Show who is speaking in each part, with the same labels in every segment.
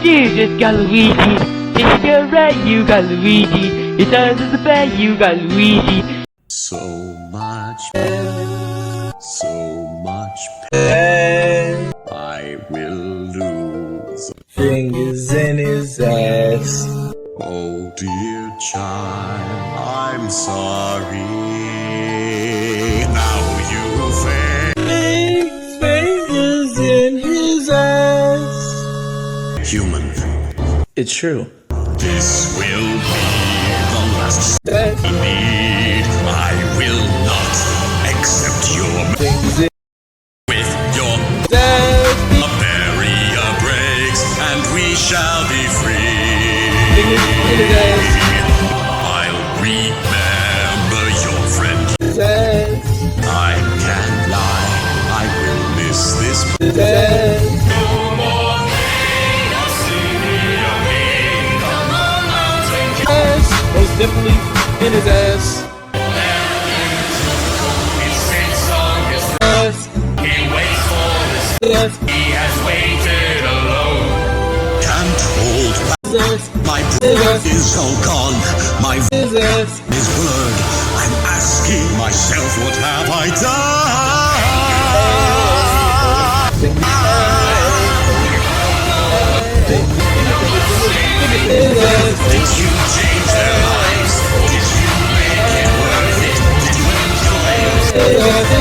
Speaker 1: You just got Luigi. Take your right, you got Luigi. Your size is the bed, you got Luigi.
Speaker 2: So much pain, so much pain. I will lose.
Speaker 3: Fingers in his ass.
Speaker 2: Oh dear child, I'm sorry. Now you fail.
Speaker 3: Fingers in his ass.
Speaker 2: Human,
Speaker 3: It's true.
Speaker 2: this will be the last
Speaker 3: That
Speaker 2: I need. I will not accept your
Speaker 3: fingers in
Speaker 2: with your
Speaker 3: his ass.
Speaker 2: a barrier breaks and we shall be free.
Speaker 3: Fingers in his ass.
Speaker 2: I'll remember your friend.
Speaker 3: His ass.
Speaker 2: I can't lie, I will miss this.
Speaker 3: His ass. Ass. Most definitely in his ass. Ass. Ass.
Speaker 2: He has waited alone. Can't hold back.
Speaker 3: His ass.
Speaker 2: My breath is all gone. My
Speaker 3: His ass.
Speaker 2: is blurred. I'm asking myself, what have I done? Did you change their lives? Did you make it worth it? Did you enjoy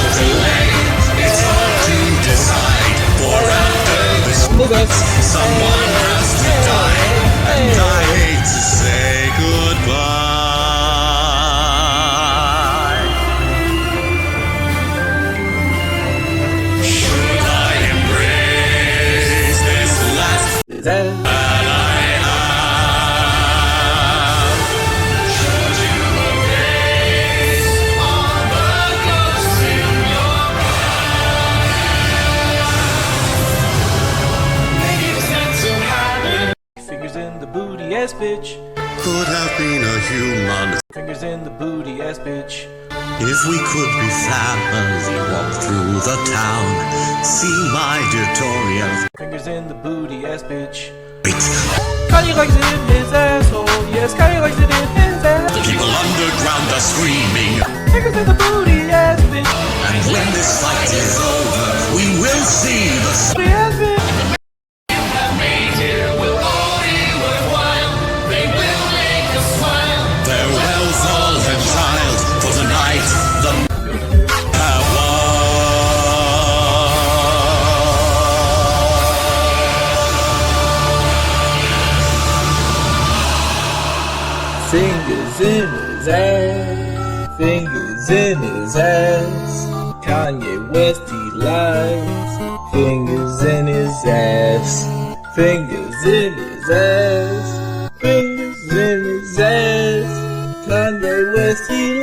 Speaker 2: It's hard to decide, for after this someone has to die, and I hate to say goodbye. Should I embrace this last
Speaker 3: His ass.
Speaker 2: that I have? Should you embrace all the ghosts in your eyes? Maybe it's meant to happen.
Speaker 3: Fingers in the booty ass bitch.
Speaker 2: Could have been a human.
Speaker 3: Fingers in the booty ass bitch.
Speaker 2: If we could be family, walk through the town, see my tutorial.
Speaker 3: Fingers in the booty ass bitch.
Speaker 2: Wait,
Speaker 3: Kanye likes it in his asshole. Yes, Kanye likes it in his ass.
Speaker 2: the people underground are screaming,
Speaker 3: Fingers in the booty ass bitch.
Speaker 2: and when this fight is over, we will see the
Speaker 3: Booty ass bitch.
Speaker 2: farewell, fallen child, for tonight the have
Speaker 3: Fingers in his ass. Fingers in his ass. Kanye West, he lies. Fingers in his ass. Fingers in his ass. Fingers in his ass. Kanye West, he